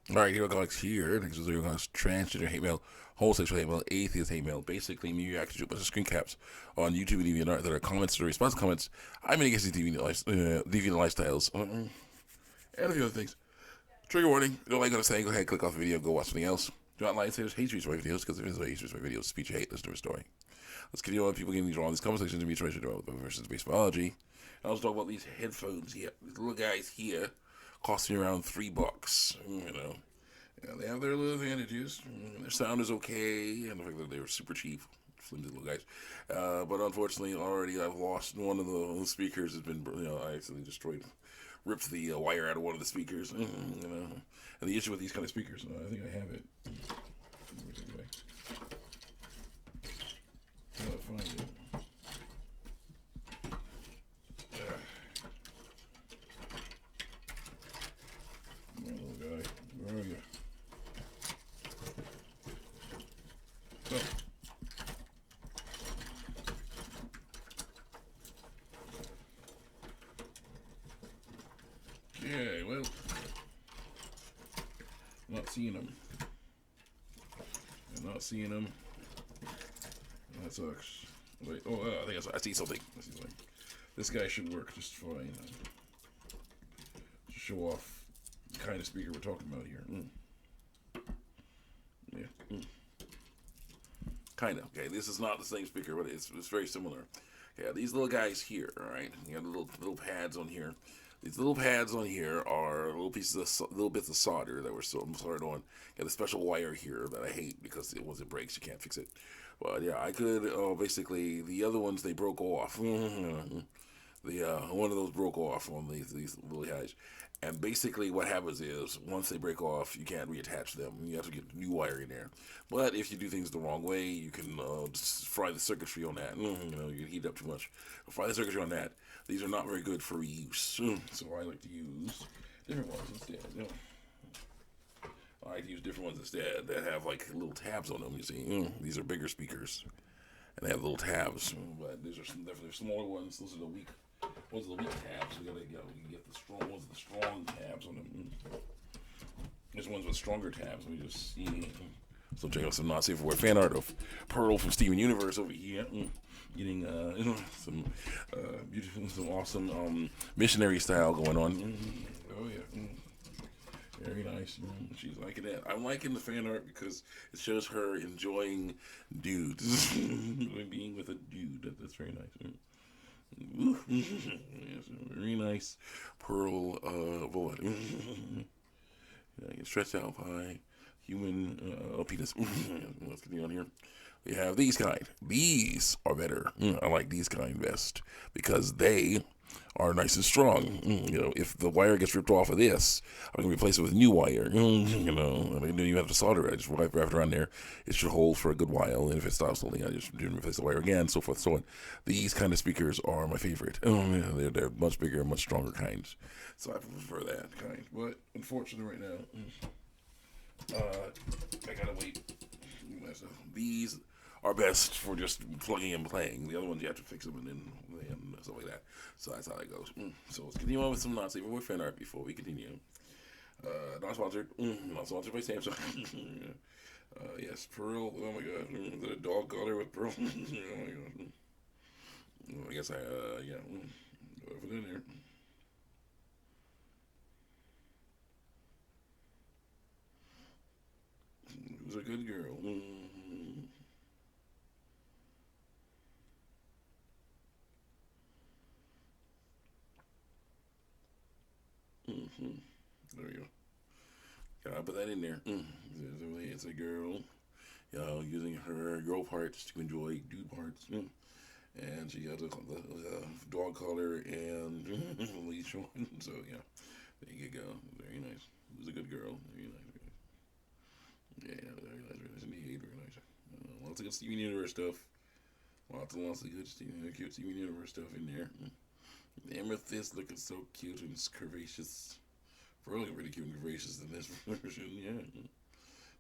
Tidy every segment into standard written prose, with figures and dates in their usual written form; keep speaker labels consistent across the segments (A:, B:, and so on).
A: All right, here we go. Next here, next is transgender hate mail, homosexual hate mail, atheist hate mail. Basically, me reacting to a bunch of screen caps on YouTube and DeviantArt that are comments or response comments. I'm going to get these deviant lifestyles and a few other things. Trigger warning. Don't like what I'm saying. Go ahead, click off the video, go watch something else. Do not like, say, hate speech my videos because there is no hate speech my videos. Speech you hate. Listen to a story. Let's continue on. People getting these wrong. These conversations to be trying to develop versus base biology. I was talking about these headphones here. These little guys here cost me around $3. Yeah, they have their little advantages. Their sound is okay, and the fact that they were super cheap, flimsy little guys. But unfortunately, already I've lost one of the speakers. Has been, I accidentally destroyed, ripped the wire out of one of the speakers. And the issue with these kind of speakers, I think I have it. Anyway, I gotta find it. My little guy, where are you? So, yeah, well, not seeing them. I'm not seeing them. That sucks. Wait, I think I see something. I see something. This guy should work just fine. To show off the kind of speaker we're talking about here. Yeah. Kind of. Okay, this is not the same speaker, but it's very similar. Yeah, these little guys here, all right? You got little pads on here. These little pads on here are little pieces of little bits of solder that were soldered on. Got a special wire here that I hate because once it breaks, you can't fix it. But yeah, I could basically the other ones they broke off. The one of those broke off on these little guys, and basically what happens is once they break off, you can't reattach them. You have to get new wire in there. But if you do things the wrong way, you can just fry the circuitry on that. You can heat up too much. Fry the circuitry on that. These are not very good for reuse, so I like to use different ones instead. I like to use different ones instead that have like little tabs on them. You see, these are bigger speakers, and they have little tabs. But these are definitely smaller ones. Those are the weak ones. Are the weak tabs. We get the strong ones. The strong tabs on them. There's ones with stronger tabs. Let me just see. So check out some not safe for work fan art of Pearl from Steven Universe over here. Getting some beautiful, some awesome missionary style going on. Oh yeah. Very nice. She's liking that. I'm liking the fan art because it shows her enjoying dudes, being with a dude. That's very nice. Yes, very nice pearl void. Stretched out by human penis. Let's continue on here. We have these kind. These are better. I like these kind best because they are nice and strong. If the wire gets ripped off of this, I'm gonna replace it with new wire. And then you have to solder it. I just wrap it around there. It should hold for a good while. And if it stops holding, I just replace the wire again, so forth, so on. These kind of speakers are my favorite. They're much bigger, much stronger kinds. So I prefer that kind. But unfortunately, right now, I gotta wait. These are best for just plugging and playing. The other ones you have to fix them and stuff like that. So that's how that goes. So let's continue on with some non-safe for fan art before we continue. Not sponsored. Not sponsored by Samsung. Yes, Pearl. Oh my god. Is that a dog collar with Pearl? Oh my god. Well, I guess yeah. Put it in there. It was a good girl. There we go. Gotta put that in there. It's a girl, using her girl parts to enjoy dude parts. And she got the dog collar and leash on. So yeah, there you go. Very nice. It was a good girl. Very nice. Very nice. Yeah, very nice. Very nice indeed. Very nice. Lots of good Steven Universe stuff. Lots of good cute Steven Universe stuff in there. The amethyst looking so cute and curvaceous. Really really cute and curvaceous in this version. Yeah.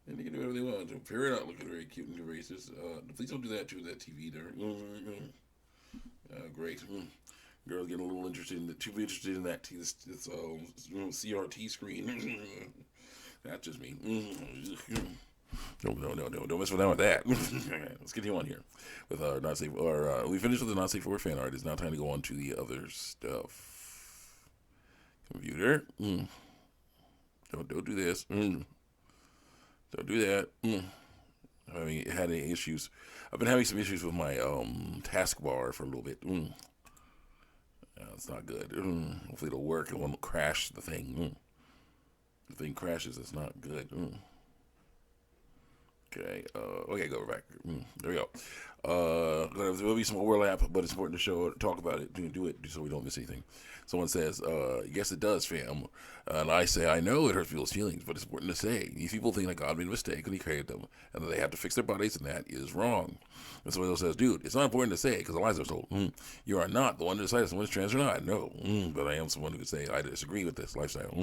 A: And they can do whatever they want. Period out looking very cute and curvaceous. Please don't do that to that TV there. Great. Girl getting a little interested in too interested in that this CRT screen. That's just me. Don't mess around with that. Let's continue on here with our not safe. Or we finished with the not safe for work fan art. It's now time to go on to the other stuff. Computer, don't do this. Don't do that. I mean, had any issues. I've been having some issues with my taskbar for a little bit. It's not good. Hopefully it'll work. It won't crash the thing. If the thing crashes, it's not good. Okay. Okay, go back. There we go. There will be some overlap, but it's important to talk about it, do it, so we don't miss anything. Someone says, yes, it does, fam. And I say, I know it hurts people's feelings, but it's important to say. These people think that God made a mistake when he created them, and that they have to fix their bodies, and that is wrong. And someone else says, dude, it's not important to say, because the lies are told. You are not the one to decide if someone is trans or not. No. But I am someone who could say, I disagree with this lifestyle.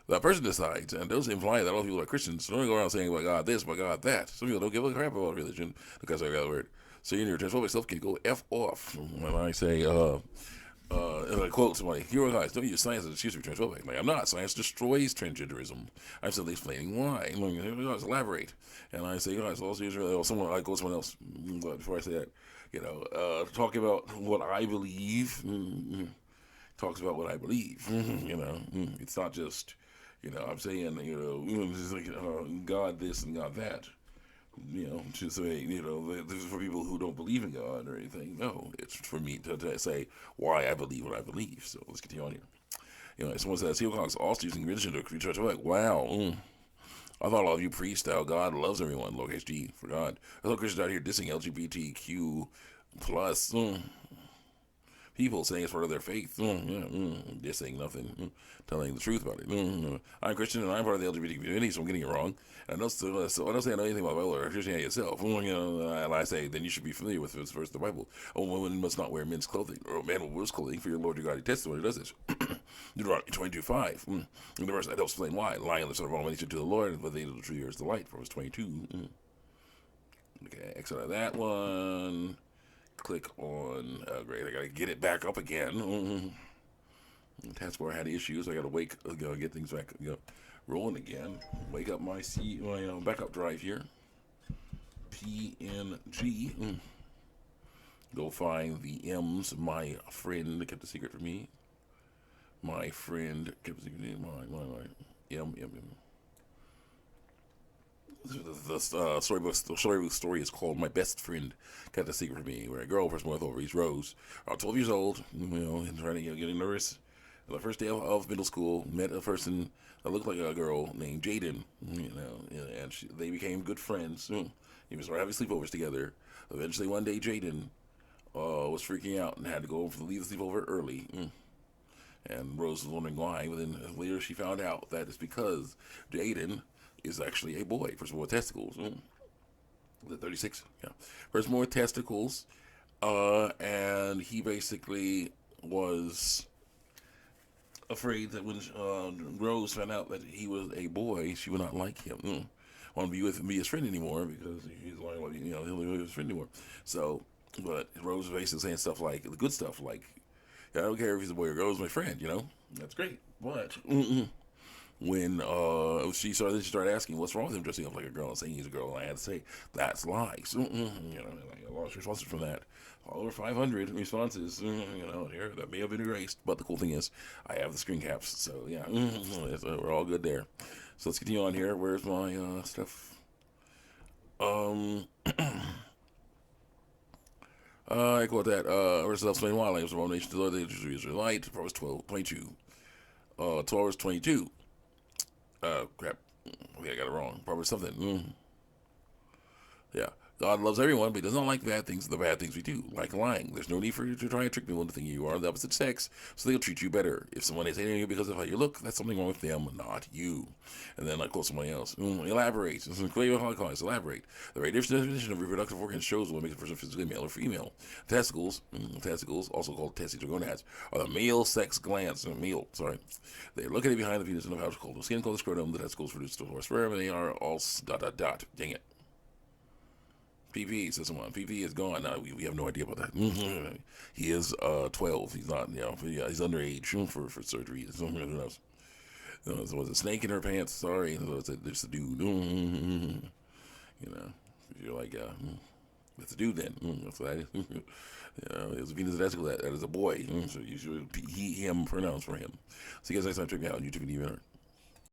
A: That person decides, and those imply that all people are Christians. So don't go around saying, by God this, by God that. Some people don't give a crap about religion, because I got the word. So you and your transphobic self can go F off. When I say, and I quote somebody, you guys don't use science as an excuse to be transphobic. Like, I'm not. Science destroys transgenderism. I'm simply explaining why. You guys elaborate. And I say, guys, also usually, someone, I quote someone else, but before I say that, talk about what I believe, talks about what I believe. It's not just, I'm saying, it's like, God this and God that. To say, this is for people who don't believe in God or anything. No, it's for me to say why I believe what I believe. So let's continue on here. Someone says, Seahawks also using religion to create church. I'm like, wow. I thought all of you priests, how God loves everyone. Lowercase G for God. I thought Christians out here dissing LGBTQ plus. People saying it's part of their faith. Just saying nothing. Telling the truth about it. I'm Christian and I'm part of the LGBT community, so I'm getting it wrong. And I don't say I know anything about the Bible or Christianity itself. And I say, then you should be familiar with this verse of the Bible. A woman must not wear men's clothing, or a man will wear his clothing, for your Lord your God detests when he does this. Deuteronomy 22:5. And the verse that helps explain why. Lying on the son of all to the Lord, but they the true is the light. Verse 22. Okay, exit out of that one. Click on, great, I gotta get it back up again. Taskbar had issues. I gotta get things back, rolling again. Wake up my backup drive here. PNG. Go find the M's. My friend kept a secret from me. My friend kept a secret from me. My M. The storybook story is called My Best Friend Kept a Secret from Me, where a girl first went over, Rose, 12 years old, and trying to getting nervous. On the first day of middle school, met a person that looked like a girl named Jaden, and they became good friends. They started having sleepovers together. Eventually, one day, Jaden was freaking out and had to leave the sleepover early. And Rose was wondering why, but then later she found out that it's because Jaden is actually a boy. First of all, testicles. The 36. Yeah. First of all, testicles. And he basically was afraid that when Rose found out that he was a boy, she would not like him. Want to be his friend anymore because he's like, he'll be his friend anymore. So, but Rose was basically saying stuff like, the good stuff, like, I don't care if he's a boy or girl, he's my friend, That's great. But, when she started asking what's wrong with him dressing up like a girl and saying he's a girl, and I had to say that's lies. I lost responses from that. Over 500 responses. Here that may have been erased, but the cool thing is I have the screen caps, so yeah, we're all good there. So let's continue on here. Where's my stuff? I quote that. Verse explain why language of all nations, the Lord, the Israelite. Proverbs 12:22. 12:22. Crap. Okay, I got it wrong. Probably something. Yeah. God loves everyone, but he does not like the bad things we do, like lying. There's no need for you to try and trick people into thinking you are the opposite sex, so they'll treat you better. If someone is hating you because of how you look, that's something wrong with them, not you. And then I quote somebody else. Elaborate. Elaborate. The very different definition of reproductive organs shows what makes a person physically male or female. Testicles, also called testes or gonads, are the male sex glands. They're located behind the penis and the pouch called the skin, called the scrotum. The testicles produce sperm, and they are all ... Dang it. PP, says someone. PP is gone. Now, we have no idea about that. He is 12. He's not, he's underage for surgery. Who knows? So was a snake in her pants? Sorry, so it's just a dude. You know, if you're like, that's a dude then. That's what that is. It was Venus Identical. That is a boy. So you should he, him pronouns for him. So you guys next time, check me out on YouTube and even.